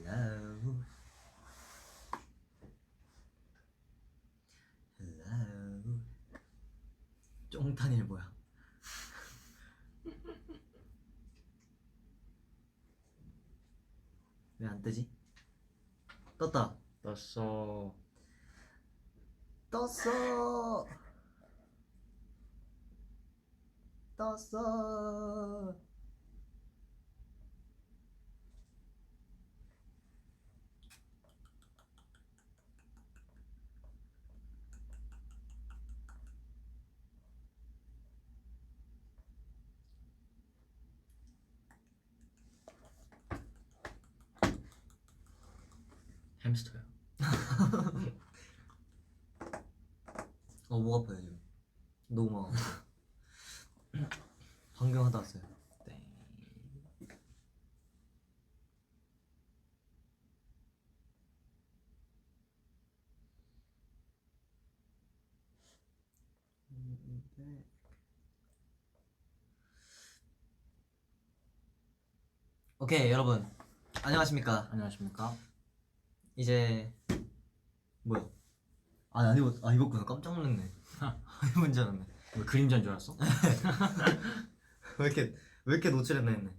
Hello. Hello. 쫑탄일 뭐야? 왜 안 뜨지? 떴다. 떴어. 떴어. 떴어. 햄스터야. 목 아파요 지금. 너무 막 방금 하다 왔어요. 네. 오케이 여러분 안녕하십니까? 안녕하십니까? 이제 뭐야? 안 입었구나. 깜짝 놀랐네. 입은 줄 알았네. 왜 그림자인 줄 알았어? 왜 이렇게 노출했나 했네.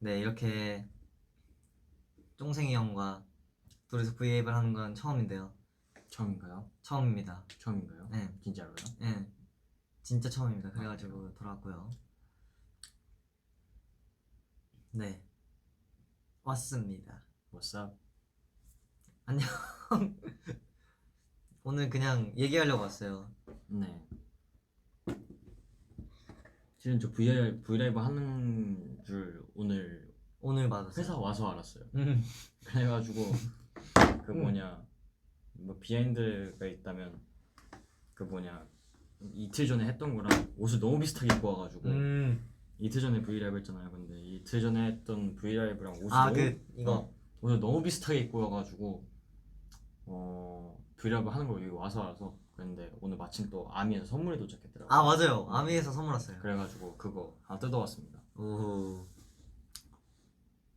네, 이렇게 쫑생이 형과 둘이서 브이앱을 하는 건 처음인데요. 처음인가요? 처음입니다. 처음인가요? 네, 진짜로요? 네, 진짜 처음입니다. 그래가지고 돌아왔고요. 네, 왔습니다. What's up? 안녕. 오늘 그냥 얘기하려고 왔어요. 네. 지금 저 브이라이브 하는 줄 오늘 받았어요. 회사 와서 알았어요. 그래가지고 그 뭐냐 뭐 비하인드가 있다면 그 뭐냐 이틀 전에 했던 거랑 옷을 너무 비슷하게 입고 와가지고 이틀 전에 브이라이브 했잖아요. 근데 이틀 전에 했던 브이라이브랑 옷을 옷을 너무 비슷하게 입고 와가지고 브이라이브 하는 걸 여기 와서 알아서 그랬는데 오늘 마침 또 아미에서 선물이 도착했더라고요. 아 맞아요. 아미에서 선물 왔어요. 그래가지고 그거 하나 뜯어왔습니다. 오,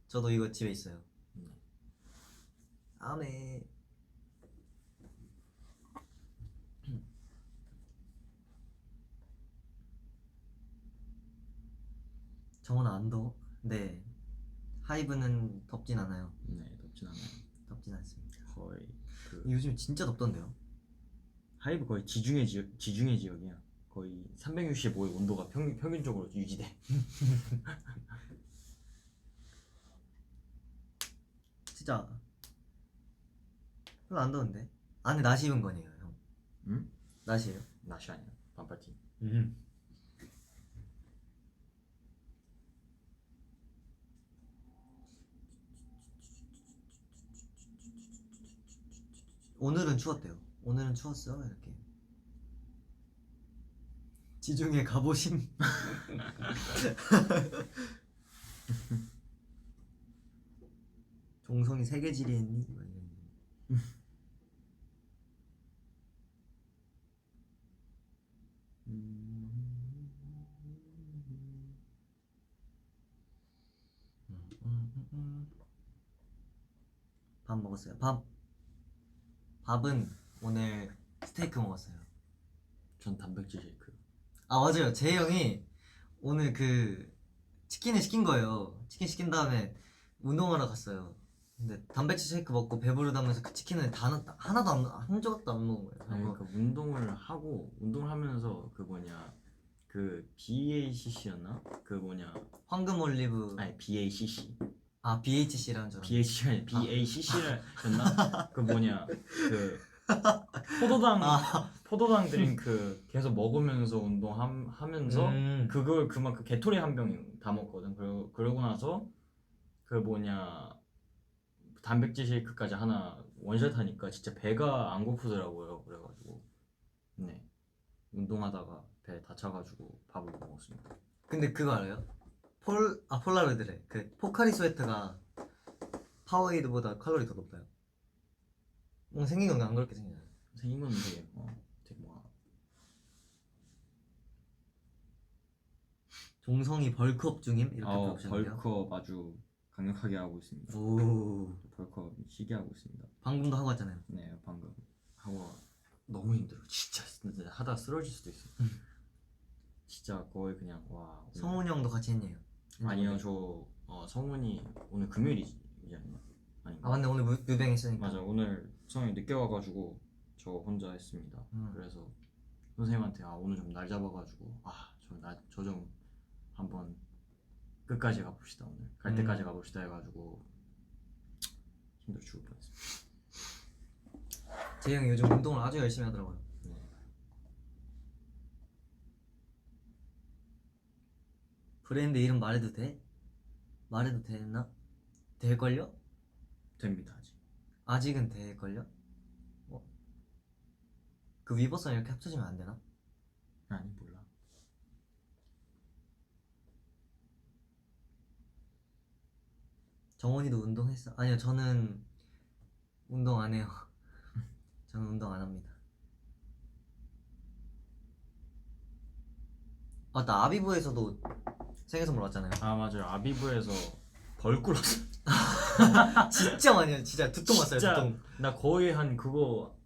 저도 이거 집에 있어요. 아미. 정원아 안 더워? 네. 하이브는 덥진 않아요. 네, 덥진 않아요. 덥진 않습니다. 거의 요즘 진짜 덥던데요? 하이브 거의 지중해 지역이야. 거의 365의 온도가 평균적으로 유지돼. 진짜 별로 안 더운데? 안에 나시 입은 거네요, 형. 응? 나시예요? 나시 아니야. 반팔티. 오늘은 추웠대요. 오늘은 추웠어 이렇게. 지중해 가보심. 종성이 세계지리 했니? 밥 먹었어요. 밥은 오늘 스테이크 먹었어요. 전 단백질 쉐이크. 아 맞아요. 제이 형이 오늘 그 치킨을 시킨 거예요. 치킨 시킨 다음에 운동하러 갔어요. 근데 단백질 쉐이크 먹고 배부르다면서 그 치킨을 하나도 한 조각도 안 먹은 거예요. 아니, 그러니까 운동을 하면서 그 뭐냐 그 BACC였나? 그 뭐냐 황금 올리브. 아니 BACC. 아 BHC라는 줄 알았는데. BHC가 아니라 BACC였나? 그 뭐냐 그 포도당 드링크 계속 먹으면서 운동하면서 그걸 그만큼 게토리 한 병 다 먹거든. 그러고 나서 그 뭐냐 단백질 쉐이크까지 하나 원샷 하니까 진짜 배가 안 고프더라고요. 그래가지고 네 운동하다가 배 다쳐가지고 밥을 못 먹었습니다. 근데 그거 알아요? 폴라로이드래. 그 포카리 스웨트가 파워에이드보다 칼로리 더 높아요. 생긴 건 안 그렇게 생기잖아요. 생긴 건 되게 뭐야 종성이 벌크업 중임? 이렇게 물어보셨는데요. 벌크업 아주 강력하게 하고 있습니다. 오. 벌컥 시게 하고 있습니다. 방금도 하고 왔잖아요. 네, 방금 하고 너무 힘들어. 진짜 하다 쓰러질 수도 있어. 진짜 거의 그냥 와. 성훈이 형도 같이 했네요. 아니요, 저 성훈이 오늘 금요일이지 않나? 아닌가? 아 맞네, 오늘 뮤뱅 했으니까. 맞아, 오늘 성훈이 늦게 와가지고 저 혼자 했습니다. 그래서 선생님한테 오늘 좀 날 잡아가지고 저 좀 한번 끝까지 가봅시다, 오늘 갈 때까지 가봅시다 해가지고 힘들어 죽을 뻔했습니다. 재영이 요즘 운동을 아주 열심히 하더라고요. 네. 브랜드 이름 말해도 돼? 말해도 되나? 될걸요? 됩니다. 아직. 아직은 될걸요? 그 위버스랑 이렇게 합쳐지면 안 되나? 아니, 몰라. 정원이도 운동했어? 아니요, 저는 운동 안 해요. 저는 운동 안 합니다. 나 아비브에서도 생일 선물 왔잖아요. 아 맞아요, 아비브에서 벌 꿀었어. 진짜 많이 해요. 진짜 두통 왔어요. 진짜 두통. 나 거의 한 그거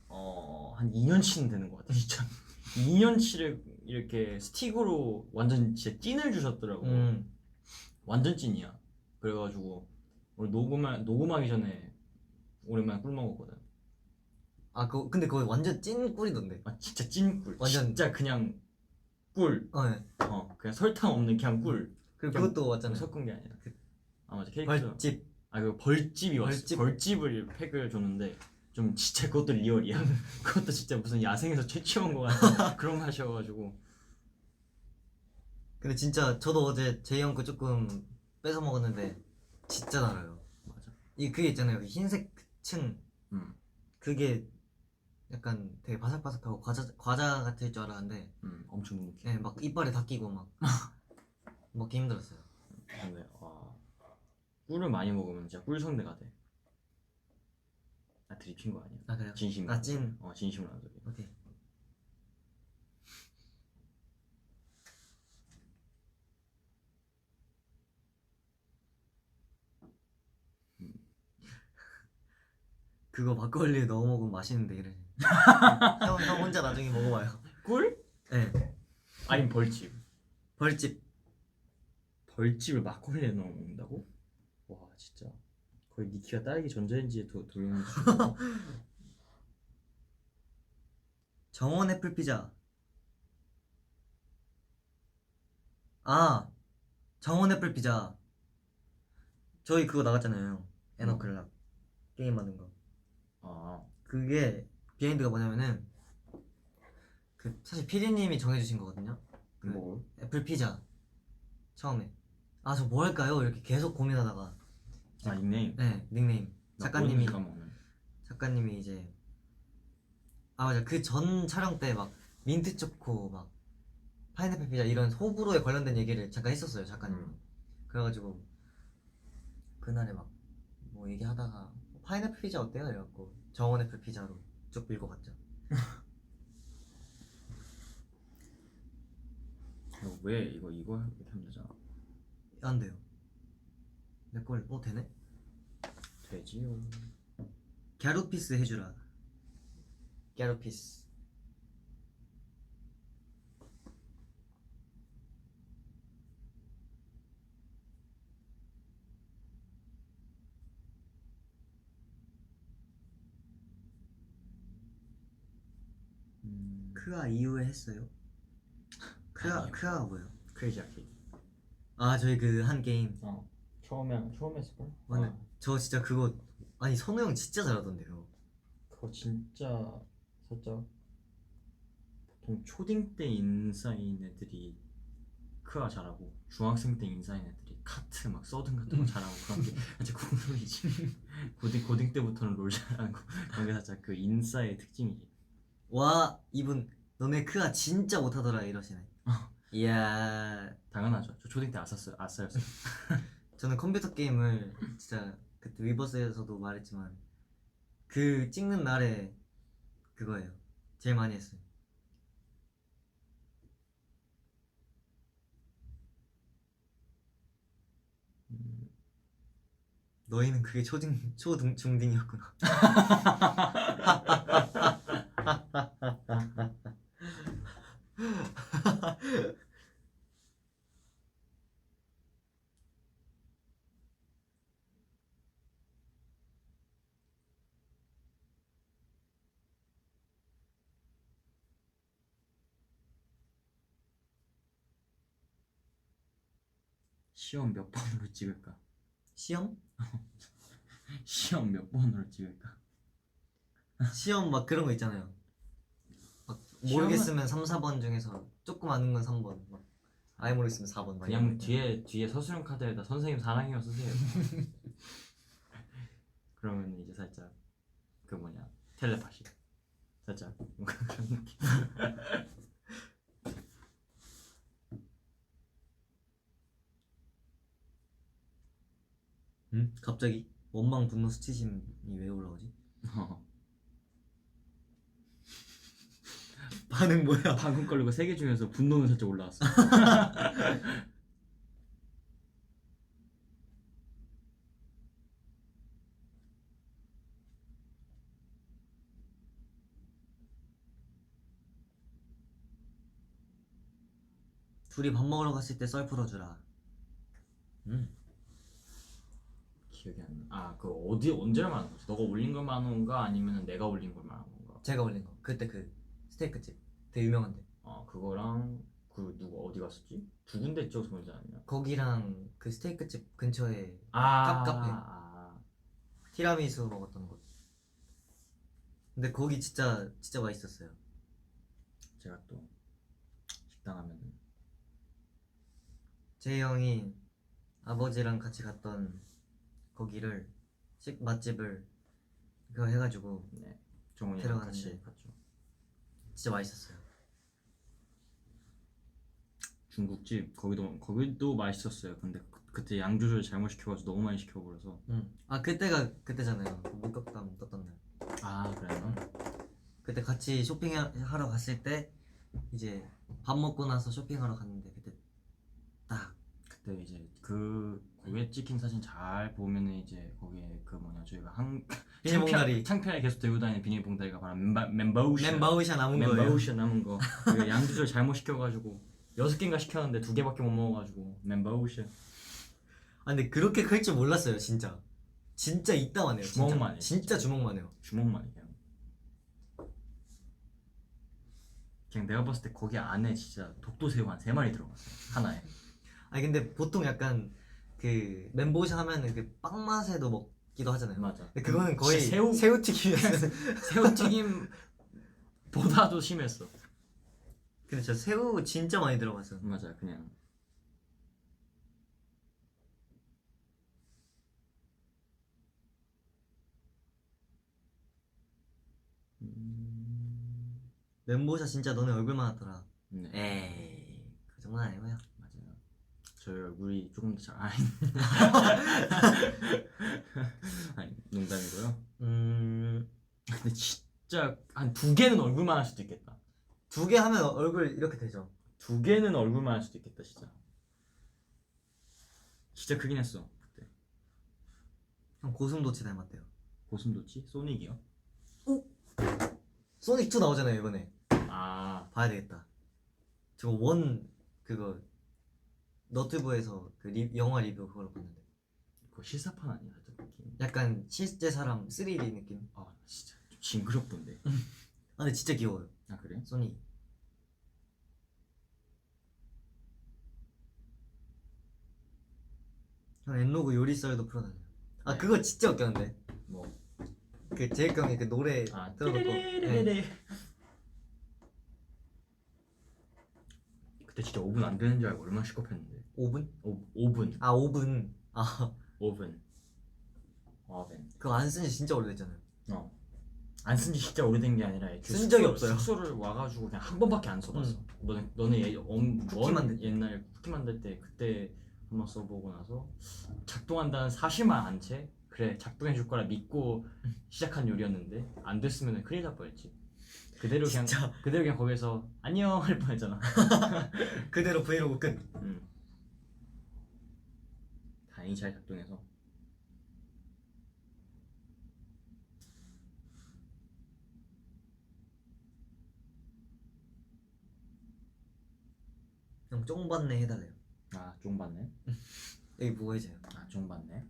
한 2년치는 되는 것 같아 진짜. 2년치를 이렇게 스틱으로 완전 진짜 찐을 주셨더라고. 완전 찐이야. 그래가지고 오늘 녹음하기 전에 오랜만에 꿀 먹었거든. 근데 그거 완전 찐 꿀이던데. 진짜 찐 꿀. 완전 진짜 그냥 꿀. 네. 그냥 설탕 없는 그냥 꿀. 그리고 그것도 왔잖아요. 섞은 게 아니라. 맞아, 케이크. 벌집. 그 벌집이 왔어. 벌집을 팩을 줬는데 좀 진짜 그것도 리얼이야. 그것도 진짜 무슨 야생에서 채취한 거 같은 그런 맛이어가지고. 근데 진짜 저도 어제 제이 형 거 조금 뺏어 먹었는데 진짜 달아요. 맞아. 그게 있잖아요. 그 흰색 층. 그게 약간 되게 바삭바삭하고 과자 같을 줄 알았는데 엄청 눅눅해. 네, 막 이빨에 다 끼고 막 먹기 힘들었어요. 근데 꿀을 많이 먹으면 진짜 꿀성대가 돼. 들이킨 거 아니야? 그래요? 진심으로. 찐? 진심으로 하는 소리. 오케이. 그거 막걸리에 넣어 먹으면 맛있는데 이래. 형 혼자 나중에 먹어봐요. 꿀? 네. 아니면 벌집. 벌집. 벌집을 막걸리에 넣어 먹는다고? 와 진짜 거의 니키가 딸기 전자레인지에 돌리는 수준이야. 정원 애플 피자. 정원 애플 피자. 저희 그거 나갔잖아요. en-oclok 게임 만든 거. 그게 비하인드가 뭐냐면은 사실 피디님이 정해주신 거거든요. 뭐? 애플 피자 처음에 저 뭐 할까요? 이렇게 계속 고민하다가 닉네임? 네, 닉네임. 작가님이 이제 맞아, 그 전 촬영 때 막 민트 초코 막 파인애플 피자 이런 호불호에 관련된 얘기를 잠깐 했었어요, 작가님이. 그래가지고 그날에 막 뭐 얘기하다가 파인애플 피자 어때요? 이래갖고 정원 애플 피자로 쭉 밀고 갔죠. 왜 이거 이렇게 하면 되잖아. 안 돼요. 내 걸 되네? 되지요. 갸루피스 해주라. 갸루피스. 크아 이후에 했어요? 크아가 뭐예요? 크레이지 아케이드. 저희 그 한 게임. 처음에 했을걸? 맞네. 저 진짜 그거 선우 형 진짜 잘하던데요. 그거 진짜 살짝 보통 초딩 때 인싸인 애들이 크아 잘하고 중학생 때 인싸인 애들이 카트 막 서든 같은 거 잘하고 그런 게 진짜 공룰이지. 고딩 때부터는 롤 잘하는 거 그런 게 살짝 그 인싸의 특징이지. 와, 이분 너네 크아 진짜 못하더라 이러시네. 이야. 당연하죠. 저 초딩 때 아싸였어요. 저는 컴퓨터 게임을 진짜 그때 위버스에서도 말했지만 그 찍는 날에 그거예요. 제일 많이 했어요. 너희는 그게 초중딩이었구나. 시험 몇 번으로 찍을까? 시험? 시험 몇 번으로 찍을까? 시험 막 그런 거 있잖아요. 막 모르겠으면 3, 4번 중에서 조금 아는 건 3번, 막 아예 모르겠으면 4번. 막 그냥 이런 거. 뒤에 서술형 카드에다 선생님 사랑해요 쓰세요. 그러면 이제 살짝 그 뭐냐 텔레파시 살짝 그런 느낌. 응? 갑자기 원망 분노 수치심이 왜 올라오지? 반응 뭐야? 방금 걸리고 3개 중에서 분노는 살짝 올라왔어. 둘이 밥 먹으러 갔을 때 썰 풀어주라. 기억이 안 나. 아, 그 어디 언제 말하는 거지? 너가 올린 걸 말하는 건가 아니면 내가 올린 걸 말하는 건가? 제가 올린 거. 그때 그 스테이크집 되게 유명한데. 그거랑 그 누구 어디 갔었지? 두 군데 쪽에서 뭔지 아니냐? 거기랑 그 스테이크집 근처에 아, 카페. 티라미수 먹었던 곳. 근데 거기 진짜 맛있었어요. 제가 또 식당 하면은 제이 형이 아버지랑 같이 갔던 거기를 맛집을 그거 해가지고 네, 정훈이랑 데려가는데. 같이 갔죠. 진짜 맛있었어요. 중국집 거기도 맛있었어요. 근데 그때 양 조절 잘못 시켜가지고 너무 많이 시켜버려서. 아 그때가 그때잖아요. 그 목격담 떴던 날. 아 그래요? 그때 같이 쇼핑하러 갔을 때 이제 밥 먹고 나서 쇼핑하러 갔는데 그때 딱 그때 이제 그 거기에 찍힌 사진 잘 보면은 이제 거기에 그 뭐냐 저희가 비닐봉다리. 창피하게 계속 들고 다니는 비닐봉다리가 바로 멤버우션 남은 거예요. 멤버우션 남은 거. 그양 조절 잘못 시켜가지고 6개인가 시켰는데 2개밖에 못 먹어가지고 멤버우션. 아 근데 그렇게 클 줄 몰랐어요. 진짜 이따만 해요. 주먹만 해. 진짜 주먹만 해요. 주먹만 그냥 내가 봤을 때 거기 안에 진짜 독도새우 한 3마리 들어갔어 하나에. 아니 근데 보통 약간 그 멘보샤 하면은 그 빵 맛에도 먹기도 하잖아요. 맞아. 근데 그거는 거의 진짜 새우튀김이었어요. 새우튀김보다도 심했어. 근데 저 새우 진짜 많이 들어갔어요. 맞아 그냥. 멘보샤 진짜 너네 얼굴만 하더라. 네. 에이 그 정도는 아니고요. 맞아요. 저희 얼굴이 조금 더 잘 아니 농담이고요. 근데 진짜 한 2개는 얼굴만 할 수도 있겠다. 2개 하면 얼굴 이렇게 되죠. 2개는 얼굴만 할 수도 있겠다 진짜. 진짜 크긴 했어 그때. 형 고슴도치 닮았대요. 고슴도치? 소닉이요? 소닉 2 나오잖아요 이번에. 아 봐야 되겠다. 저거 그거 너튜브에서 그 영화 리뷰 그걸 봤는데 그거 실사판 아니야 살짝 느낌. 약간 실제 사람 3D 느낌. 아 진짜 좀 징그럽던데. 아 근데 진짜 귀여워요. 아 그래? 소닉. 형 엔로그 요리썰도 풀어다녀요. 아 네. 그거 진짜 웃겼는데 뭐? 그 제이크 형이 그 노래 들어놓고 띠리리리리리. 그때 진짜 5분 안 되는 줄 알고 얼마나 시겁했는데. 5분? 5분. 아 5분. 아 5분. 그거 안 쓴 지 진짜 오래됐잖아요. 안 쓴 지 진짜 오래된 게 아니라 쓴 적이 없어요. 숙소를 와가지고 그냥 한 번밖에 안 써봤어. 너네 쿠키 만들 때. 옛날 쿠키 만들 때 그때 한번 써보고 나서 작동한다는 사실만 안 채 그래 작동해 줄 거라 믿고 시작한 요리였는데 안 됐으면 큰일 날 뻔했지. 그대로 그냥 거기서 안녕 할 뻔했잖아. 그대로 브이로그 끝. 다행히 잘 작동해서. 그냥 쫑받네 해달래요. 아 쫑받네? 여기 뭐 해줘요? 아 쫑받네?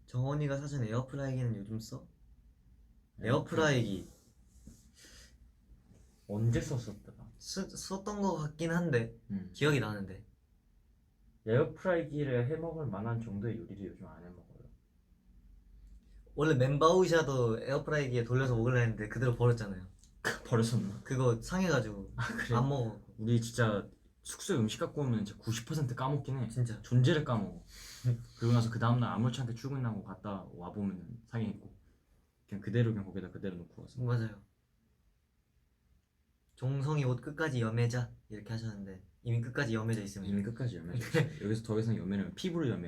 정원이가 사준 에어프라이기는 요즘 써? 에어프라이기 언제 썼었더라? 썼던 거 같긴 한데 기억이 나는데. 에어프라이기를 해먹을 만한 정도의 요리를 요즘 안 해먹어요. 원래 멘바우샤도 에어프라이기에 돌려서 먹으려 했는데 그대로 버렸잖아요. 버렸었나? 그거 상해가지고 그래? 안 먹어. 우리 진짜 숙소에 음식 갖고 오면 진짜 90% 까먹긴 해. 진짜 존재를 까먹어. 그러고 나서 그 다음날 아무렇지 않게 출근하고 갔다 와보면 상해있고 그냥 그대로 그냥 거기다 그대로 놓고 왔어. 맞아요. 종성이 옷 끝까지 여매자 이렇게 하셨는데 이미 끝까지 여매져 있으면 이미 끝까지 여매져 있어. 여기서 더 이상 여매면 피부를 여매.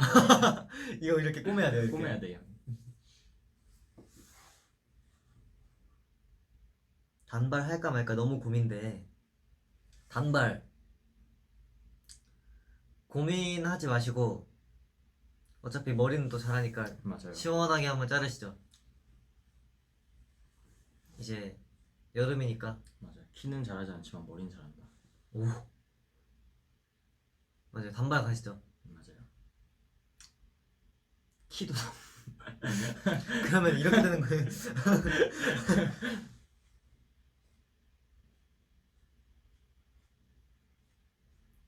이거 이렇게 꼬매야 돼요. 이렇게. 꼬매야 돼요. 단발 할까 말까 너무 고민돼. 단발 고민하지 마시고 어차피 머리는 또 잘하니까 맞아요. 시원하게 한번 자르시죠. 이제 여름이니까. 맞아요. 키는 잘하지 않지만 머리는 잘한다. 오 맞아요. 단발 가시죠. 맞아요. 키도 그러면 이렇게 되는 거예요.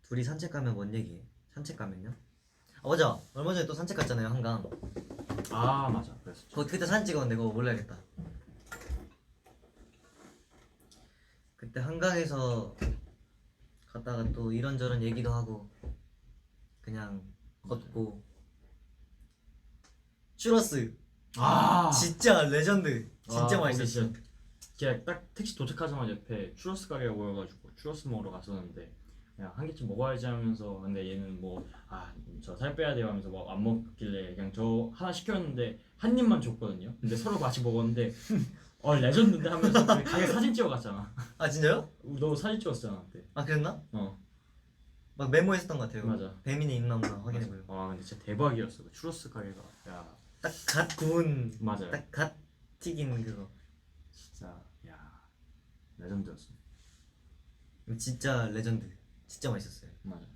둘이 산책 가면 뭔 얘기해? 산책 가면요? 아 맞아. 얼마 전에 또 산책 갔잖아요. 한강. 아 맞아. 그랬었죠. 그때 사진 찍었는데 그거 몰라야겠다. 그때 한강에서 갔다가 또 이런저런 얘기도 하고 그냥 걷고. 츄러스 아 진짜 레전드. 진짜 맛있었어. 제가 딱 택시 도착하자마자 옆에 추러스 가게가 보여가지고 추러스 먹으러 갔었는데 그냥 한 개쯤 먹어야지 하면서 근데 얘는 뭐 아 저 살 빼야 돼요 하면서 뭐 안 먹길래 그냥 저 하나 시켰는데 한 입만 줬거든요. 근데 서로 같이 먹었는데 레전드인데 하면서 그 가게 사진 찍어갔잖아. 아 진짜요? 너 사진 찍었잖아 그때. 아 그랬나? 어 막 메모했었던 것 같아요. 맞아. 배민이 있나 없나 확인해보려고. 아 근데 진짜 대박이었어 그 추러스 가게가. 야 딱 갓 구운 맞아요. 딱 갓 튀긴 그거 진짜 야 레전드였어. 진짜 레전드. 진짜 맛있었어요. 맞아.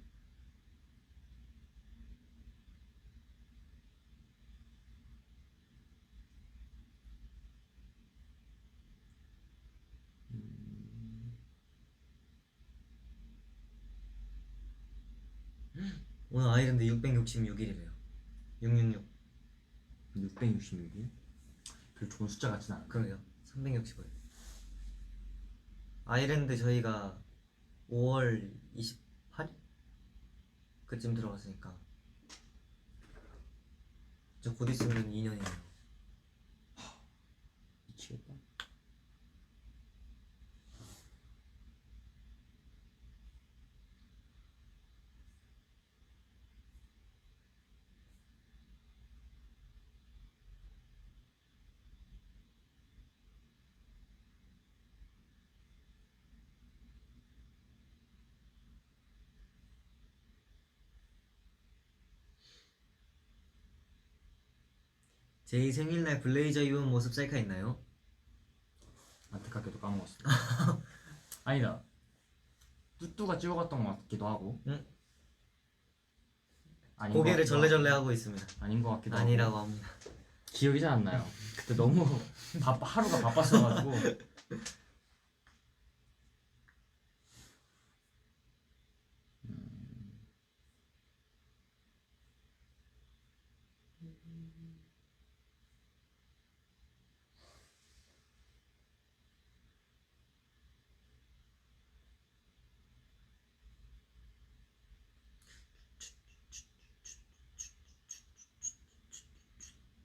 오늘 아이랜드 666일이래요. 666. 666일? 별 좋은 숫자 같진 않아. 그러게요. 365일. 아이랜드 저희가 5월 28일? 그쯤 들어갔으니까 저 곧 있으면 2년이네요. 미치겠다. 제이 생일날 블레이저 입은 모습 셀카 있나요? 안타깝게도 까먹었어. 아니다. 뚜뚜가 찍어갔던 것 같기도 하고. 응? 아닌 고개를 것 같기도 절레절레 하고. 하고 있습니다. 아닌 것 같기도 아니라고 하고. 합니다. 기억이 잘 안 나요. 그때 너무 하루가 바빴어가지고.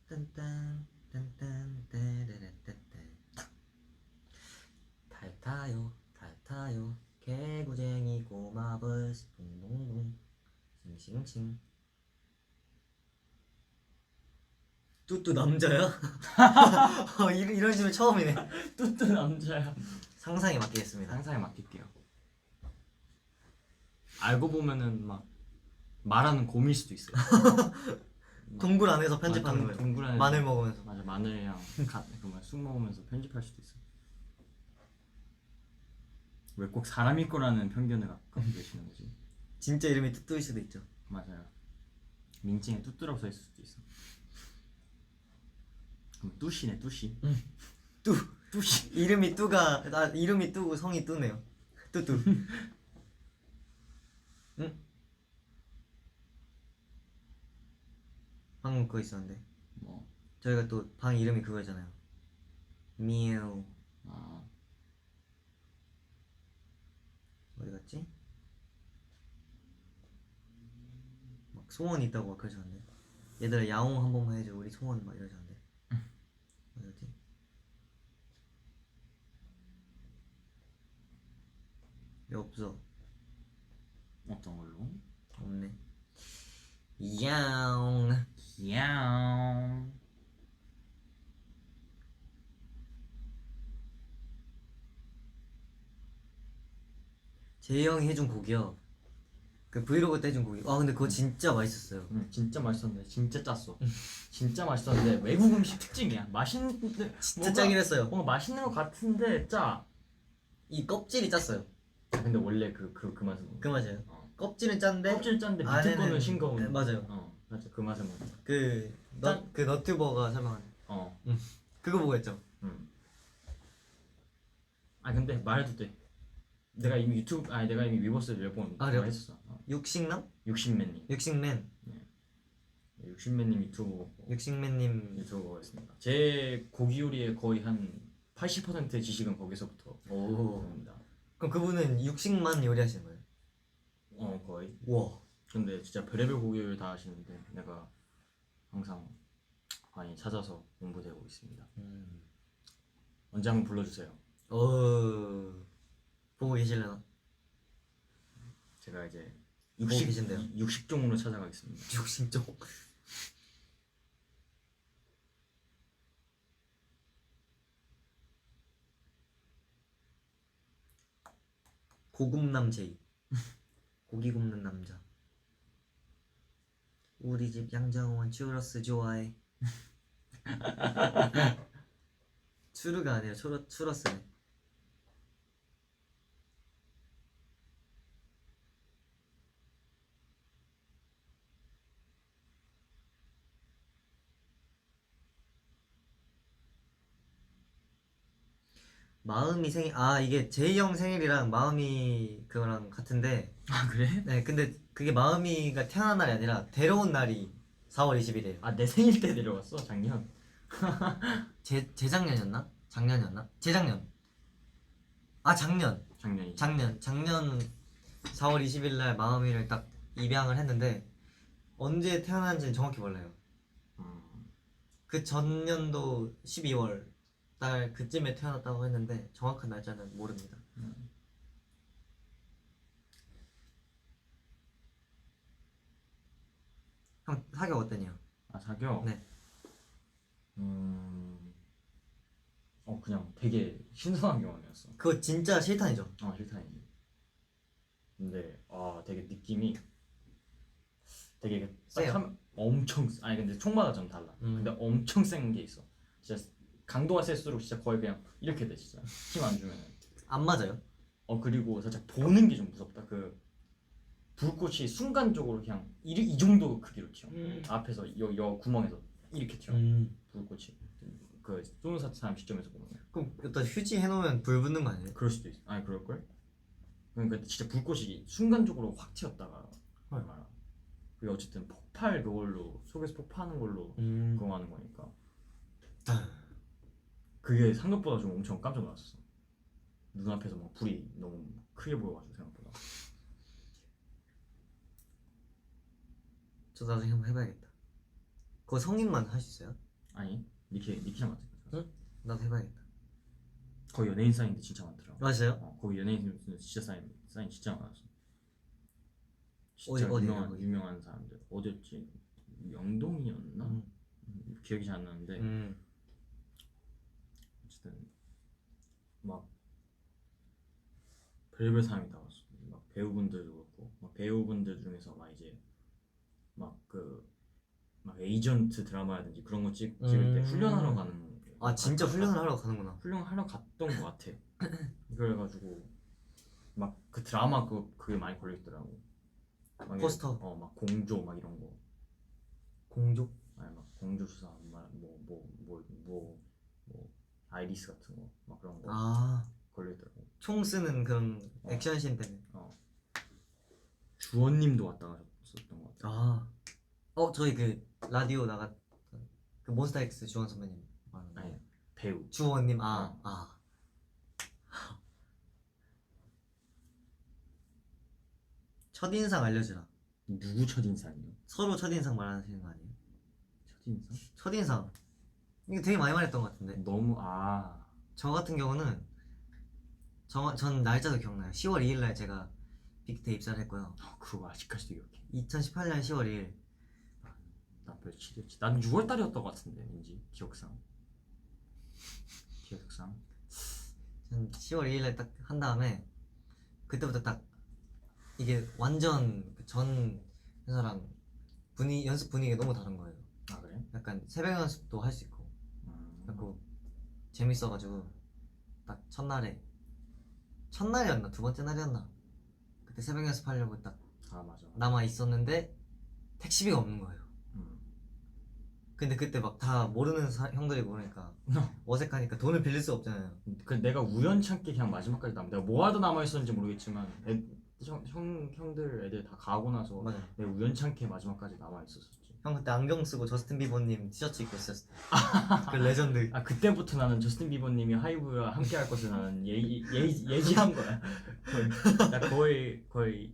딴딴 딴딴 따라라따따. 탈타요 탈타요 개구쟁이 꼬마버스 둥둥둥 싱싱싱. 뚜뚜 남자야? 이런 식으로 처음이네. 뚜뚜 남자야. 상상에 맡기겠습니다. 상상에 맡길게요. 알고 보면은 막 말하는 곰일 수도 있어요. 동굴 안에서 편집하는 거예요. 동굴 안에서 마늘 먹으면서. 맞아, 마늘이랑 쑥 먹으면서 편집할 수도 있어. 왜 꼭 사람일 거라는 편견을 갖고 계시는 거지? 진짜 이름이 뚜뚜일 수도 있죠. 맞아요. 민증에 뚜뚜라고 써 있을 수도 있어. 그럼 뚜시네, 뚜시. 뚜시. 이름이 뚜고 성이 뚜네요. 뚜뚜. 응? 방금 그거 있었는데. 뭐? 저희가 또 방 이름이 그거잖아요. meow. 어디 갔지? 막 소원이 있다고 막 그러셨는데. 얘들아 야옹 한 번만 해줘. 우리 소원 막 이러셨는데. 어디 갔지? 왜 없어? 어떤 걸로? 없네. 야옹. 야옹. 재희 형이 해준 곡이요. 그 브이로그 때 해준 곡이. 아 근데 그거 진짜 맛있었어요. 진짜 맛있었는데 진짜 짰어. 진짜 맛있었는데 외국 음식 특징이야. 맛있는데 진짜 짜긴 했어요. 뭔가 맛있는 것 같은데 짜. 이 껍질이 짰어요. 근데 원래 그 맛은 그 맛이에요. 껍질은 짠데 껍질 짠데 밑에 거는 싱거운. 네, 맞아요. 맞아, 그 맛은 맞아. 그 너튜버가 설명한. 그거 보고 했죠. 아 근데 말해도 돼. 내가 이미 내가 이미 위버스에 몇번 했었어. 육식남? 육신맨님. 육식맨. 육신맨님 유튜브. 육식맨님 유튜버였습니다. 제 고기 요리의 거의 한 80%의 지식은 거기서부터 옵니다. 그럼 그분은 육식만 요리하시는 거예요? 거의. 와. 근데 진짜 별의별 고기 요리 다 하시는데 내가 항상 많이 찾아서 공부되고 있습니다. 언제 한번 불러주세요. 보고 계실려나? 제가 이제 보고 계신데요. 60종으로 찾아가겠습니다. 60종. 고급남 제이. 고기 굽는 남자. 우리 집 양정원 추러스 좋아해. 추르가 아니라 추러스네. 마음이 생일 이게 제이 형 생일이랑 마음이 그거랑 같은데. 아 그래? 네 근데 그게 마음이가 태어난 날이 아니라 데려온 날이 4월 20일이에요. 아 내 생일 때 내려왔어 작년. 재작년이었나? 작년이었나? 재작년. 작년 4월 20일 날 마음이를 딱 입양을 했는데 언제 태어난지는 정확히 몰라요. 그 전년도 12월 달 그쯤에 태어났다고 했는데 정확한 날짜는 모릅니다. 형 사격 어땠냐? 사격? 네. 그냥 되게 신선한 경험이었어. 그거 진짜 실탄이죠? 실탄이지. 근데 되게 느낌이 되게 세요? 엄청 근데 총마다 좀 달라. 근데 엄청 센 게 있어. 진짜 강도가 셀수록 진짜 거의 그냥 이렇게 돼 진짜. 힘 안 주면은. 안 맞아요? 그리고 살짝 보는 게 좀 무섭다. 그 불꽃이 순간적으로 그냥 이 정도 크기로 튀어. 앞에서 여 구멍에서 이렇게 튀어. 불꽃이. 그 쏘는 사람 시점에서 보면. 그럼 일단 휴지 해놓으면 불 붙는 거 아니에요? 그럴 수도 있어. 그럴걸? 그러니까 진짜 불꽃이 순간적으로 확 튀었다가 말아. 그게 어쨌든 폭발 그걸로 속에서 폭파하는 걸로 그거 하는 거니까. 그게 생각보다 좀 엄청 깜짝 놀랐어. 눈앞에서 막 불이 너무 크게 보여가지고 생각보다. 저 나중에 한번 해봐야겠다. 그거 성인만 할 수 있어요? 아니 니키랑 같은 거. 응? 나도 해봐야겠다. 거기 연예인 사인도 진짜 많더라. 맞아요? 거기 연예인 진짜 사인 진짜 많았어. 진짜 어디 유명한 사람들. 어디였지? 명동이었나? 기억이 잘 안 나는데 어쨌든 막 별별 사람이 다 왔어. 막 배우분들도 그렇고 막 배우분들 중에서 막 이제 막 막 에이전트 드라마라든지 그런 거 찍을 때 훈련하러 가는. 아 진짜 훈련을 하러 가는구나. 훈련하러 갔던 것 같아. 그래가지고 막 그 드라마 그게 많이 걸려있더라고. 포스터. 막 공조 막 이런 거. 공조? 아니 막 공조 수사 뭐 아이리스 같은 거 막 그런 거 걸려있더라고. 총 쓰는 그런 액션씬 때문에. 주원님도 왔다 가셨었던 것 같아. 저희 그 라디오 나갔 그 몬스타엑스 주원 선배님. 아니 배우 주원님. 첫인상 알려주라. 누구 첫인상이요? 서로 첫인상 말하시는 거 아니에요? 첫인상? 첫인상 이거 되게 많이 말했던 것 같은데. 너무 저 같은 경우는 전 날짜도 기억나요. 10월 2일 날 제가 빅테 입사를 했고요. 그거 아직까지도 기억해. 2018년 10월 2일. 나 며칠이었지? 난 6월 달이었던 것 같은데 왠지 기억상. 전 10월 2일 날 딱 한 다음에 그때부터 딱 이게 완전 전 회사랑 연습 분위기가 너무 다른 거예요. 아 그래? 약간 새벽 연습도 할 수 있고 그리고 재밌어가지고 딱 첫날이었나 두 번째 날이었나 그때 새벽 연습하려고 딱 맞아. 남아 있었는데 택시비가 없는 거예요. 근데 그때 막 다 모르는 형들이고 그러니까 어색하니까 돈을 빌릴 수 없잖아요. 내가 우연찮게 그냥 마지막까지 내가 뭐 하다 남아있었는지 모르겠지만 형들 애들 다 가고 나서 맞아. 내가 우연찮게 마지막까지 남아있었었지. 형 그때 안경 쓰고 저스틴 비버님 티셔츠 입고 있었을 때. 그 레전드. 그때부터 나는 저스틴 비버님이 하이브와 함께 할 것을 나는 예지한 거야. 나 거의 그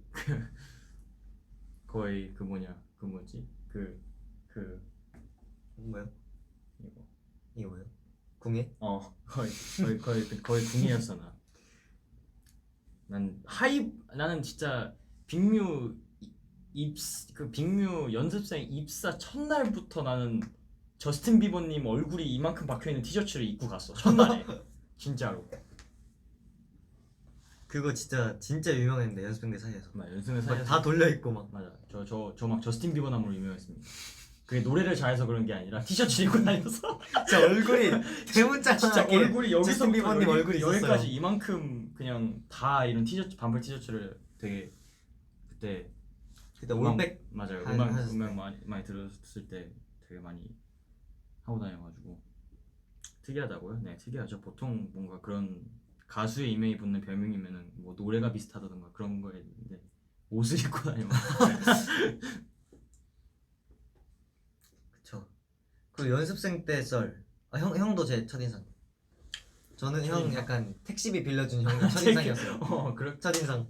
뭐지 뭐요? 이거 뭐요? 궁예? 거의 궁이었어 나. 나는 진짜 빅뮤 빅뮤 연습생 입사 첫날부터 나는 저스틴 비버님 얼굴이 이만큼 박혀있는 티셔츠를 입고 갔어 첫날에. 진짜로. 그거 진짜 유명했는데 연습생들 사이에서. 연습생들 사이에서 다 돌려 입고 막. 맞아. 저 막 저스틴 비버 나무로 유명했습니다. 그게 노래를 잘해서 그런 게 아니라 티셔츠 입고 다녀서 진짜 얼굴이 대문짝 진짜 얼굴이 여기서 비버님 얼굴이 있었어요. 여기까지 이만큼 그냥 다 이런 티셔츠 반팔 티셔츠를 되게 그때 올백 맞아요. 음악 많이 들었을 때 되게 많이 하고 다녀가지고 특이하다고요? 네, 특이하죠. 보통 뭔가 그런 가수의 이명이 붙는 별명이면은 뭐 노래가 비슷하다던가 그런 거에 있는데 옷을 입고 다니면 그쵸. 그리고 연습생 때 형도 제 첫인상. 저는 형 약간 택시비 빌려준 형이 첫인상이었어요. 첫인상.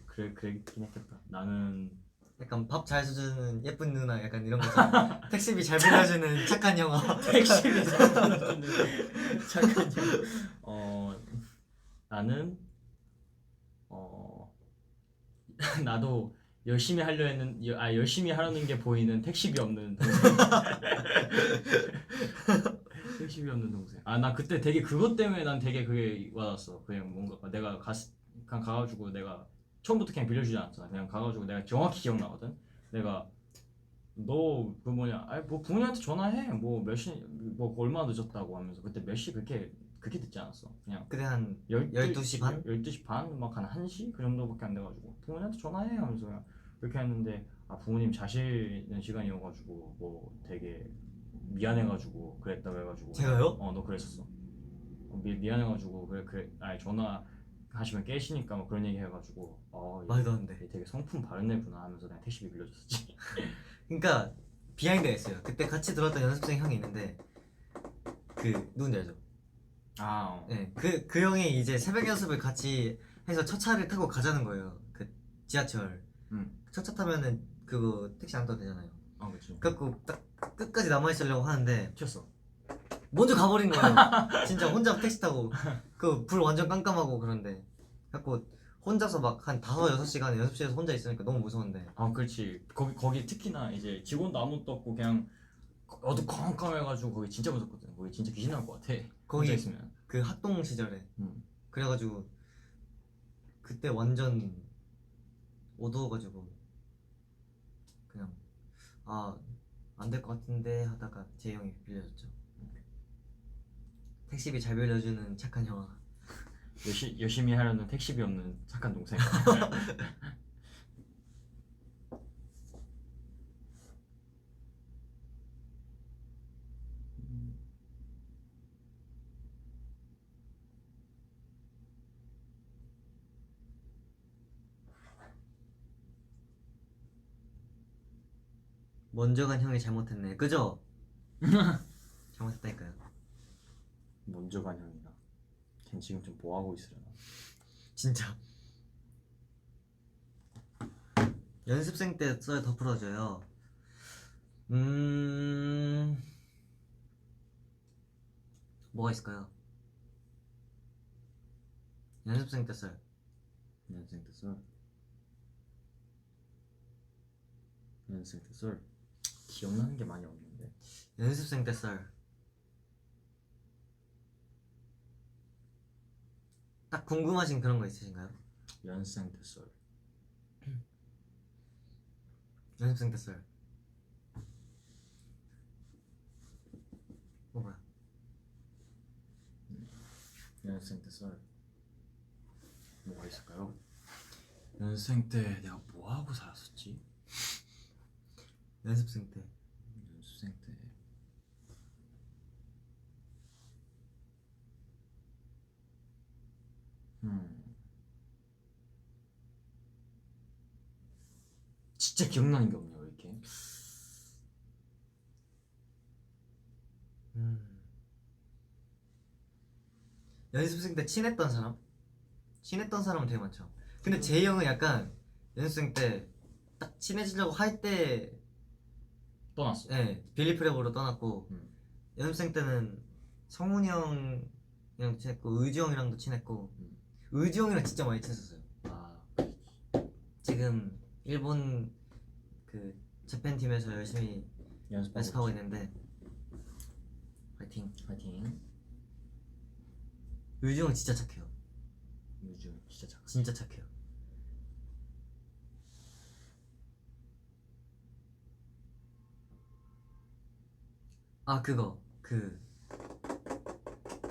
그랬긴 했겠다. 나는 약간 밥 잘 사주는 예쁜 누나 약간 이런 거죠. 택시비 잘 빌려주는 착한 형아. 택시비 잘 빌려주는 착한 형. 나는 나도 열심히 하려는 게 보이는 택시비 없는 동생. 택시비 없는 동생. 나 그때 되게 그것 때문에 난 되게 그게 와닿았어. 그냥 뭔가 내가 그냥 가가지고 내가 처음부터 그냥 빌려주지 않았잖아. 그냥 가가지고 내가 정확히 기억나거든. 내가 너 그 뭐냐, 뭐 부모님한테 전화해. 뭐 몇 시, 뭐 얼마나 늦었다고 하면서 그때 몇 시 그렇게 듣지 않았어. 그냥 그때 한 12시 반? 12시 반? 막 한 1시? 그 정도밖에 안 돼가지고 부모님한테 전화해 하면서 그냥 그렇게 했는데 부모님 자시는 시간이어가지고 뭐 되게 미안해가지고 그랬다고 해가지고. 제가요? 너 그랬었어. 미안해가지고 전화 하시면 깨시니까 뭐 그런 얘기 해가지고 말도 안 돼. 되게 성품 바른 애구나 하면서 내가 택시비 빌려줬었지. 그러니까 비하인드가 있어요. 그때 같이 들었던 연습생 형이 있는데 누군지 알죠? 네, 그 형이 이제 새벽 연습을 같이 해서 첫 차를 타고 가자는 거예요. 그 지하철. 첫 차 타면은 그거 택시 안 타도 되잖아요. 그렇죠. 그래갖고 딱 끝까지 남아있으려고 하는데 튀었어. 먼저 가버린 거예요. 진짜 혼자 택시 타고 그 불 완전 깜깜하고 그런데 그래갖고 혼자서 막 한 5-6시간 연습실에서 혼자 있으니까 너무 무서운데. 그렇지. 거기 특히나 이제 직원도 아무것도 없고 그냥 어두컴컴해가지고 거기 진짜 무섭거든. 거기 진짜 귀신 나올 것 같아. 거기 혼자 있으면. 그 학동 시절에 응. 그래가지고 그때 완전 어두워가지고 그냥 아 안 될 것 같은데 하다가 제 형이 빌려줬죠. 택시비 잘 빌려주는 착한 형아. 열심히 하려는 택시비 없는 착한 동생. 먼저 간 형이 잘못했네. 그죠? 잘못했다니까요. 먼저 간 형이다. 걘 지금 좀 뭐 하고 있으려나? 진짜. 연습생 때 썰 더 풀어줘요. 뭐가 있을까요? 연습생 때 썰. 연습생 때 썰. 연습생 때 썰. 기억나는 게 많이 없는데. 연습생 때 썰. 딱 궁금하신 그런 거 있으신가요? 연습생 때 썰. 연습생 때 썰. 뭐야? 연습생 때 썰. 뭐가 있을까요? 연습생 때 내가 뭐 하고 살았었지? 연습생 때. 연습생 때. 진짜 기억나는 게 없냐 왜 이렇게? 연습생 때 친했던 사람? 친했던 사람은 되게 많죠. 근데 제이 형은 약간 연습생 때 딱 친해지려고 할 때 떠났어. 네, 빌리프랩으로 떠났고 연습생 때는 성훈이 형이랑 친했고 의지 형이랑도 친했고 의지 형이랑 진짜 많이 친했었어요. 아, 지금 일본 그 재팬 팀에서 열심히 연습하고 있는데 파이팅. 파이팅. 의지 형은 진짜 착해요. 요즘 진짜 착해요. 아 그거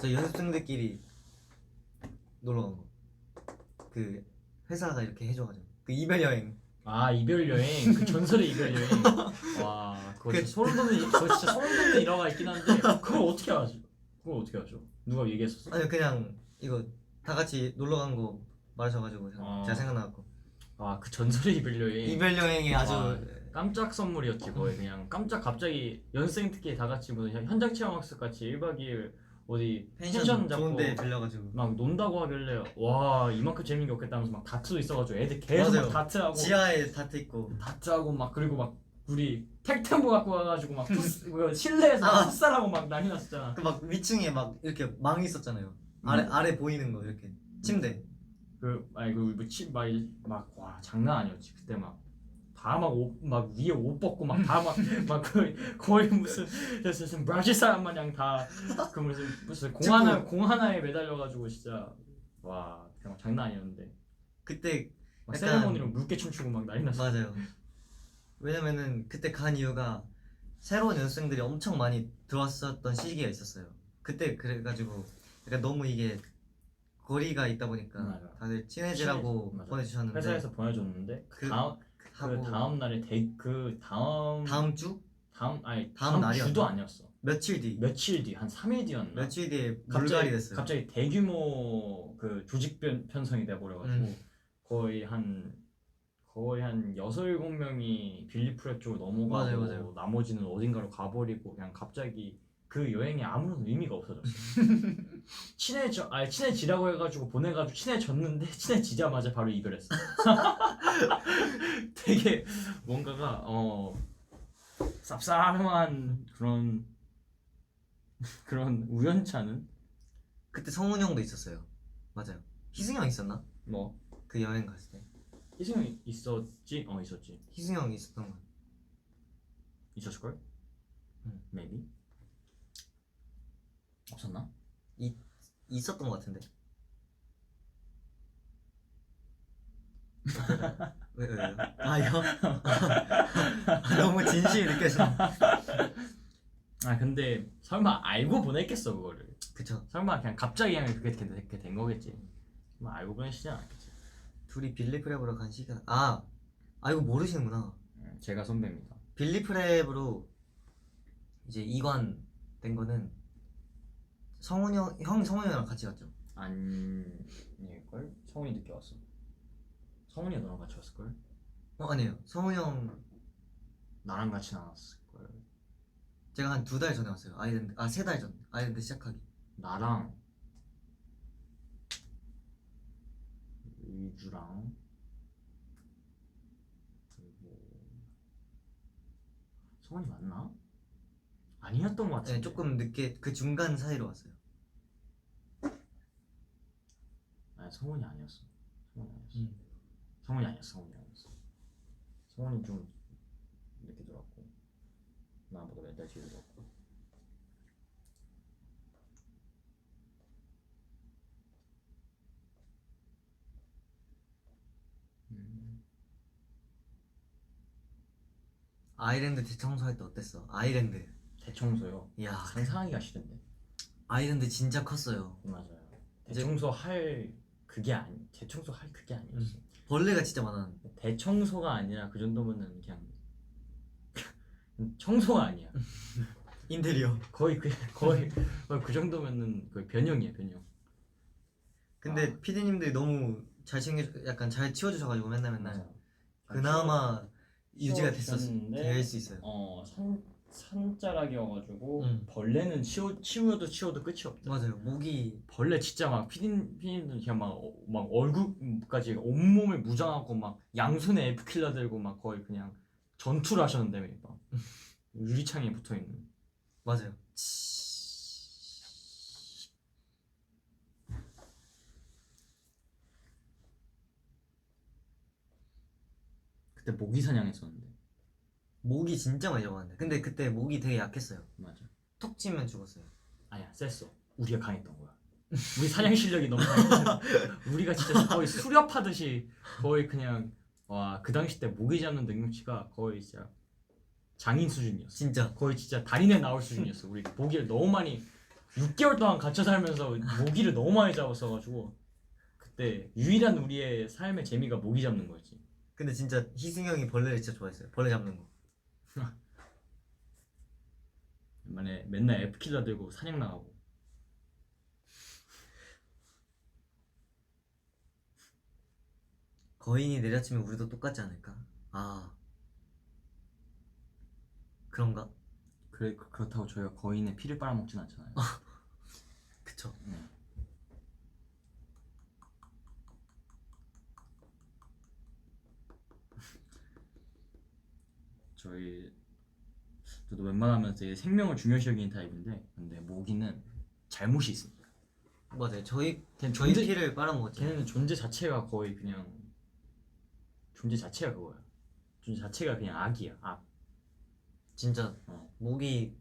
저 연습생들끼리 놀러 간 거. 그 회사가 이렇게 해줘가지고 그 이별 여행. 아 이별 여행 그 전설의 이별 여행. 와 그거 진짜 소름 돋는 일화가 있긴 한데 그걸 어떻게 하지? 그걸 어떻게 하죠? 누가 얘기했었어? 아니 그냥 이거 다 같이 놀러 간 거 말하셔가지고 제가 생각나갖고. 아 그 전설의 이별 여행. 이별 여행이 아주 깜짝 선물이었지 거의. 그냥 깜짝 갑자기 연습생 특히 다 같이 무슨 현장 체험학습 같이 1박 2일 어디 펜션 잡고 좋은데 빌려가지고 막 논다고 하길래 와 이만큼 재밌는 게 없겠다면서 막 다트도 있어가지고 애들 계속 막 다트하고 지하에 다트 있고 다트하고 막 그리고 막 우리 텍템보 갖고 와가지고 막 실내에서 풋살하고 막 난리 났었잖아. 그 막 위층에 막 이렇게 망이 있었잖아요. 아래 보이는 거 이렇게 침대. 와 장난 아니었지 그때 막. 다 막 위에 옷 벗고 막 다 막 거의 무슨 브라질 사람 마냥 다 그 무슨 공 하나에 매달려가지고 진짜 와 그냥 장난 아니었는데 그때 막 세레모니로 물개 춤추고 막 난리 났어. 맞아요. 왜냐면은 그때 간 이유가 새로운 연습생들이 엄청 많이 들어왔었던 시기가 있었어요. 그때 그래가지고 약간 너무 이게 거리가 있다 보니까 맞아. 다들 친해지라고 보내주셨는데 회사에서 보내줬는데 다음 날에 다음 주? 다음 날이었나? 주도 아니었어. 며칠 뒤 한 3일 뒤였나? 며칠 뒤에 물갈이 됐어요. 갑자기 대규모 그 조직 편성이 돼버려가지고 거의 한 6-7명이 빌리프랩 쪽으로 넘어가고 맞아요. 나머지는 어딘가로 가버리고 그냥 갑자기 그 여행이 아무런 의미가 없어졌어. 친해지라고 해가지고 보내가지고 친해졌는데 친해지자마자 바로 이별했어. 되게 뭔가가 쌉싸름한 그런 우연찮은. 그때 성훈이 형도 있었어요. 맞아요. 희승이 형 있었나? 뭐? 그 여행 갔을 때 희승이 있었지? 있었지. 희승이 형이 있었던 거 있었을걸? maybe 없었나? 있었던 것 같은데. 왜요? 아 이거 너무 진심이 느껴지네. 아 근데 설마 알고 보냈겠어 그거를. 그쵸. 설마 그냥 갑자기 그냥 그렇게 된 거겠지. 설마 알고 보내시지 않았겠지. 둘이 빌리프랩으로 간 시간. 이거 모르시는구나. 제가 선배입니다. 빌리프랩으로 이제 이관 된 거는 성훈이 형 성훈이 형이랑 같이 갔죠. 아닐걸? 성훈이 늦게 왔어. 성훈이가 너랑 같이 왔을걸? 아니에요. 성훈이 형 나랑 같이 나왔을걸. 제가 한 2달 전에 왔어요. 아일랜드 3달 전. 아일랜드 시작하기. 나랑 의주랑 그리고 성훈이 맞나? 아니었던 것 같은데. 네, 조금 늦게 그 중간 사이로 왔어요. 아니 성훈이 아니었어. 성훈이 아니었어. 성훈이 좀 늦게 들어왔고 나보다 몇 달 뒤에 들어왔고. 아일랜드 대청소할 때 어땠어? 아일랜드. 대청소요? 이야, 상상하기가 싫은데. 아일랜드 진짜 컸어요. 맞아요. 대청소할 그게 아니었어. 벌레가 진짜 많았는데. 대청소가 아니라 그 정도면은 그냥 청소가 아니야. 인테리어. 거의 그 정도면은 거의 변형이야 변형. 근데 피디님들이 너무 약간 잘 치워주셔가지고 맨날 맞아. 그나마 유지가 치워주셨는데, 될 수 있어요. 산자락이어가지고 벌레는 치워도 끝이 없다. 맞아요. 모기 벌레 진짜 막 피디님들 그냥 막 얼굴까지 온몸을 무장하고 막 양손에 F킬러 들고 막 거의 그냥 전투를 하셨는데 막 유리창에 붙어있는. 맞아요. 그때 모기 사냥했었는데. 모기 진짜 많이 잡았는데. 근데 그때 모기 되게 약했어요. 맞아. 톡 치면 죽었어요. 아니야 셌어. 우리가 강했던 거야. 우리 사냥 실력이 너무 강했어. 우리가 진짜 거의 수렵하듯이 거의 그냥 와 그 당시 때 모기 잡는 능력치가 거의 진짜 장인 수준이었어. 진짜. 거의 진짜 달인에 나올 수준이었어. 우리 모기를 너무 많이 6개월 동안 갇혀 살면서 모기를 너무 많이 잡았어가지고 그때 유일한 우리의 삶의 재미가 모기 잡는 거였지. 근데 진짜 희승 형이 벌레를 진짜 좋아했어요. 벌레 잡는 거. 맨날 F킬러 들고 사냥 나가고. 거인이 내려치면 우리도 똑같지 않을까? 그런가? 그렇다고 저희가 거인의 피를 빨아먹진 않잖아요. 그쵸. 저도 웬만하면 되게 생명을 중요시 여기는 타입인데 근데 모기는 잘못이 있습니다. 맞아요. 저희 존재- 피를 빨아먹었죠. 걔네는 존재 자체가 거의 그냥 존재 자체가 그거야. 존재 자체가 그냥 악이야. 악. 진짜 모기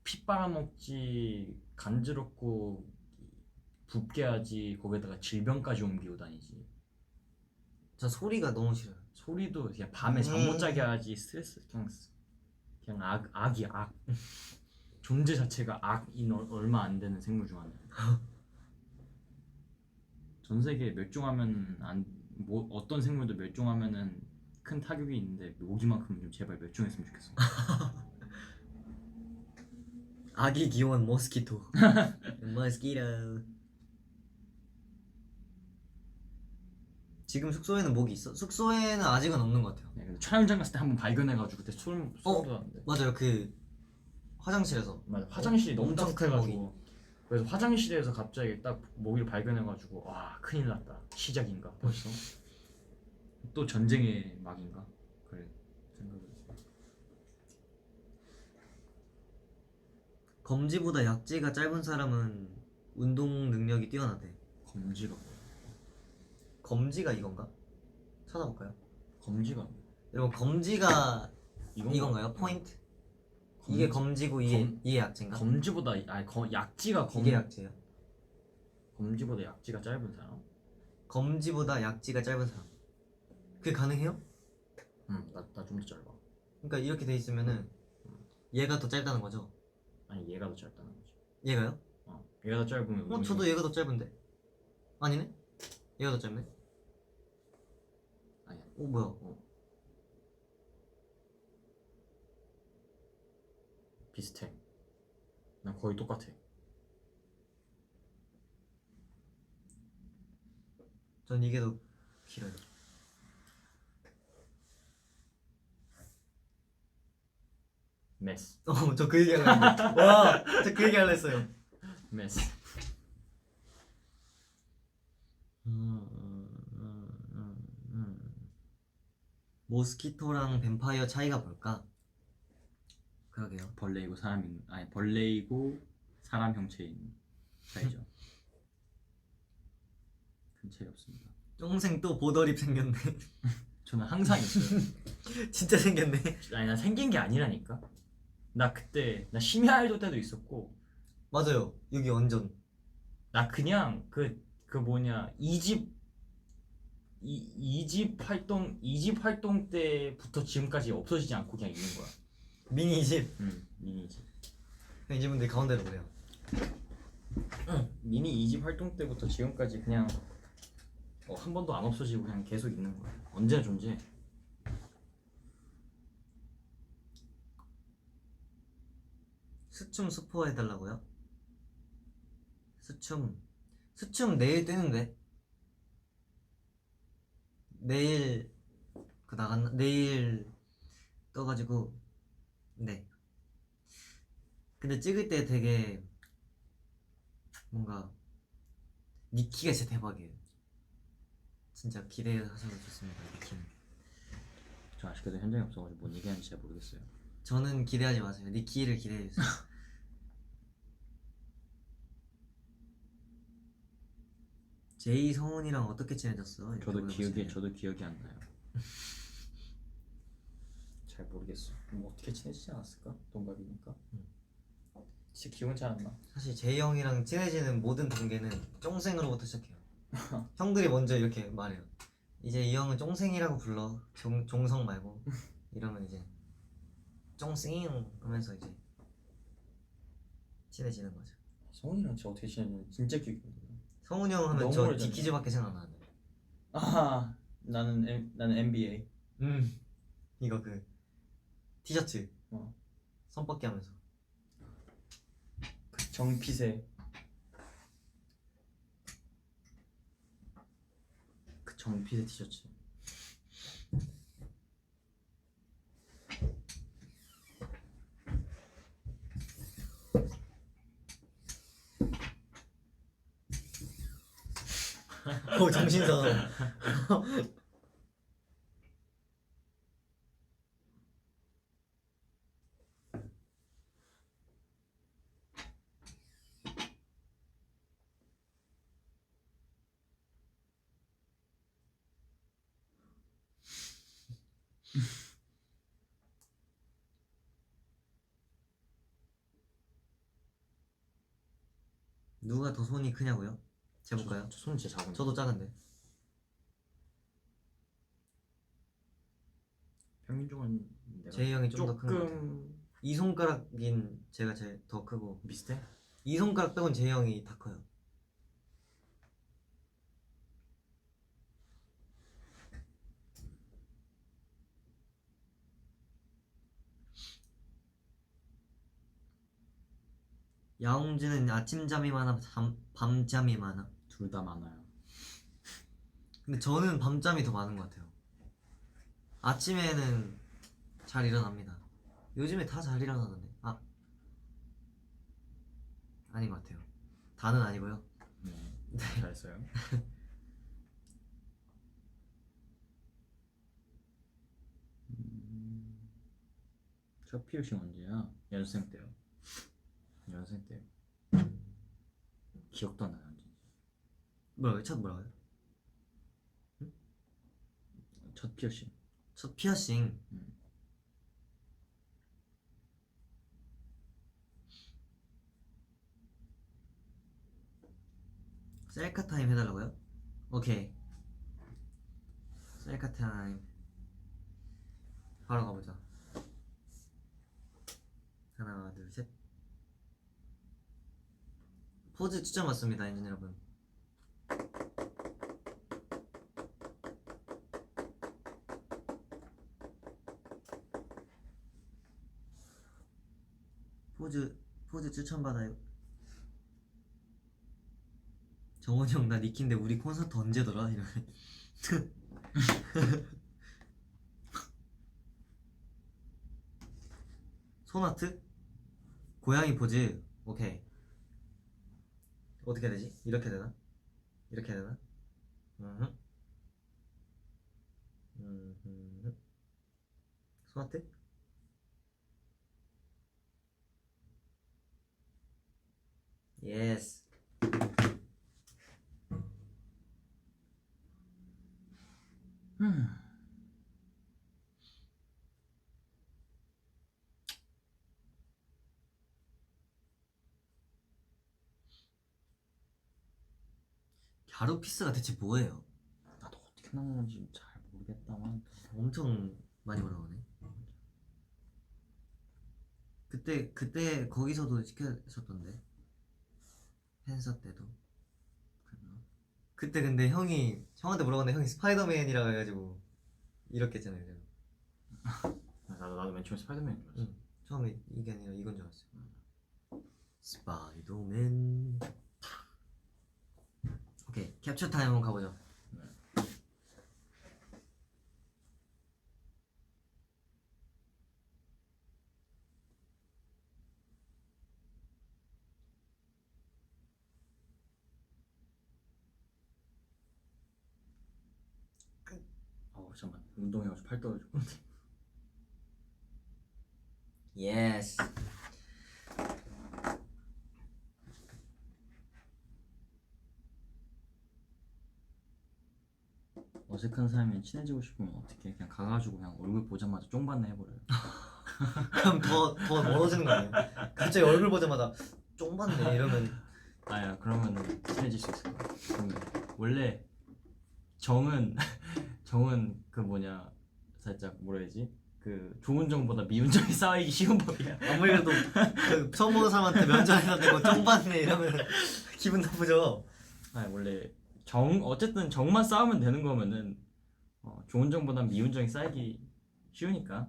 피 빨아먹지, 간지럽고 붓게 하지, 거기다가 질병까지 옮기고 다니지. 저 소리가 너무 싫어요. 소리도 그냥 밤에 잠 못 자게 하지. 스트레스 그냥 악이야 악. 존재 자체가 악인 얼마 안 되는 생물 중 하나. 전 세계 멸종하면 어떤 생물도 멸종하면은 큰 타격이 있는데 모기만큼은 좀 제발 멸종했으면 좋겠어. 아기 귀여운 모스키토. 모스키토. 지금 숙소에는 모기 있어? 숙소에는 아직은 없는 것 같아요. 네, 근데 촬영장 갔을 때 한번 발견해가지고 그때 소름 돋았는데. 맞아요. 그 화장실에서. 맞아. 화장실이 너무 엄청 큰 따뜻해가지고. 그래서 화장실에서 갑자기 딱 모기를 발견해가지고 와 큰일 났다. 시작인가 벌써? 또 전쟁의 막인가? 그래 생각을 했어. 검지보다 약지가 짧은 사람은 운동 능력이 뛰어나대. 검지가 뭐야? 검지가 이건가? 찾아볼까요? 검지가 뭐야? 여러분 검지가 이건가? 이건가요? 포인트? 이게 검지고 이게 약지인가? 검지보다 약지가 이게 약지예요. 검지보다 약지가 짧은 사람? 검지보다 약지가 짧은 사람. 그게 가능해요? 나 좀 더 짧아. 그러니까 이렇게 돼 있으면은 얘가 더 짧다는 거죠? 아니 얘가 더 짧다는 거지. 얘가요? 얘가 더 짧으면 저도 얘가 더 짧은데? 아니네? 얘가 더 짧네? 아니야. 뭐야? 비슷해. 난 거의 똑같아. 전 이게 더 길어요. 메스. 저 그 얘기 하려고 했는데. 와, 저 그 얘기 하려 했어요. 메스. 모스키토랑 뱀파이어 차이가 뭘까? 그러게요. 벌레이고 사람 형체인 차이죠. 큰 차이 없습니다. 쫑생 또 보더립 생겼네. 저는 항상 있어요. 진짜 생겼네. 아니 나 생긴 게 아니라니까. 나 그때 나 심야일도 때도 있었고. 맞아요. 여기 완전. 나 그냥 그 뭐냐 이집 활동 때부터 지금까지 없어지지 않고 그냥 있는 거야. 미니 집. 미니 이집. 이 집은 내 가운데로 그래요. 미니 이집 활동 때부터 지금까지 그냥 한 번도 안 없어지고 그냥 계속 있는 거야. 언제나 존재해. 수춤 스포 해달라고요? 수춤 내일 뜨는데? 내일 내일 떠가지고. 네. 근데 찍을 때 되게 뭔가 니키가 진짜 대박이에요. 진짜 기대하셔도 좋습니다. 니키는. 저 아쉽게도 현장이 없어가지고 뭔 얘기하는지 잘 모르겠어요. 저는 기대하지 마세요. 니키를 기대해주세요. 제이 성훈이랑 어떻게 친해졌어? 저도 기억이 안 나요. 잘 모르겠어. 뭐 어떻게 친해지지 않았을까? 동갑이니까. 진짜 기억은 잘 안 나. 사실 제이 형이랑 친해지는 모든 단계는 쫑생으로부터 시작해요. 형들이 먼저 이렇게 말해요. 이제 이 형은 쫑생이라고 불러. 종성 말고. 이러면 이제 쫑생 하면서 이제 친해지는 거죠. 성훈이랑 진짜 어떻게 친해지는지 진짜 기억이 안 나. 성훈이 형 하면 저 디키즈밖에 생각 안 나는데. 나는 NBA. 이거 그 티셔츠 선벗기 하면서 그 정핏의 티셔츠. 정신 사나워. 누가 더 손이 크냐고요? 재볼까요? 저 손 진짜 작은데. 저도 작은데. 평균적은 제이 형이 좀 더 큰 것 같아요. 조금 이 손가락인 제가 제일 더 크고, 비슷해? 이 손가락 빼곤 제이 형이 다 커요. 야옹지는 아침잠이 많아 밤잠이 많아? 둘 다 많아요. 근데 저는 밤잠이 더 많은 것 같아요. 아침에는 잘 일어납니다. 요즘에 다 잘 일어나던데. 아닌 것 같아요. 다는 아니고요. 네. 잘했어요. 첫 피어싱 언제야? 연습생 때요. 기억도 안 나요. 뭐라고요? 뭐라고요? 첫 피어싱. 첫 피어싱. 셀카 타임 해달라고요? 오케이. 셀카 타임 바로 가보자. 하나 둘 셋. 포즈 추천 받습니다 엔진 여러분. 포즈 추천받아요. 정원이 형 나 니키인데 우리 콘서트 언제더라? 이러면 손아트? 고양이 포즈. 오케이. 어떻게 해야 되지? 이렇게 되나? 이렇게 해야 되나? 손아트? 예스. 갸루피스가 대체 뭐예요? 나도 어떻게 나오는지 잘 모르겠다만 엄청 많이 올라오네. 그때 거기서도 시켰었던데 팬서 때도. 그랬나? 그때 근데 형한테 물어봤는데 형이 스파이더맨이라고 해가지고 이렇게 했잖아요. 제가. 나도 맨 처음에 스파이더맨인 줄 알았어. 응. 처음에 이게 아니라 이건 줄 알았어. 스파이더맨. 오케이 캡처 타임 한번 가보죠. 잠깐만 운동해가지고 팔 떨어지고. 예스. 어색한 사람이랑 친해지고 싶으면 어떻게 그냥 가가지고 그냥 얼굴 보자마자 쫑받네 해버려요. 그럼 더 멀어지는 거 아니에요? 갑자기 얼굴 보자마자 쫑받네 이러면. 아야 그러면 친해질 수 있을 거야. 근데 원래 정은 그 뭐냐 살짝 뭐라 해야지 그 좋은 정보다 미운 정이 쌓이기 쉬운 법이야. 아무리 그래도 그 처음 보는 사람한테 면전에서 대고 쫑받네 이러면 기분 나쁘죠. 아 원래 어쨌든 정만 쌓으면 되는 거면은 좋은 정보다 미운 정이 쌓이기 쉬우니까.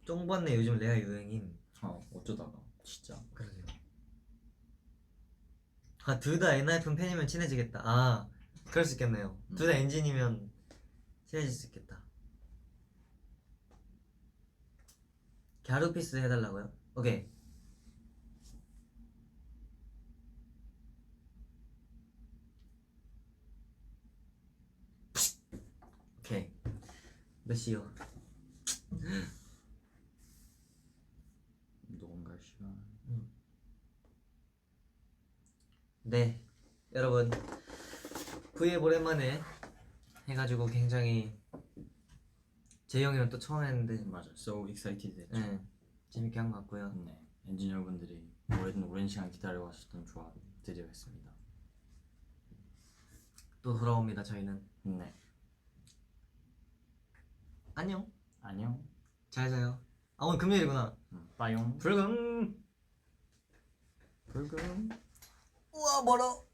쫑받네 요즘 레아 유행임. 어쩌다가 진짜. 그러게요. 둘 다 엔하이픈 팬이면 친해지겠다. 그럴 수 있겠네요. 둘 다 엔진이면 친해질 수 있겠다. 갸루피스 해달라고요? 오케이. 오케이. 몇 시요? 너무 시간. 네, 여러분 V앱 오랜만에 해가지고 굉장히 재영이랑 또 처음 했는데 맞아, so excited 했죠. 네, 재밌게 한 것 같고요. 네, 엔진 여러분들이 오랜 시간 기다려왔었던 조합 드디어 했습니다. 또 돌아옵니다 저희는. 네, 안녕. 안녕. 잘 자요. 오늘 금요일이구나. 빠용. 불금. 불금. 우와 멀어.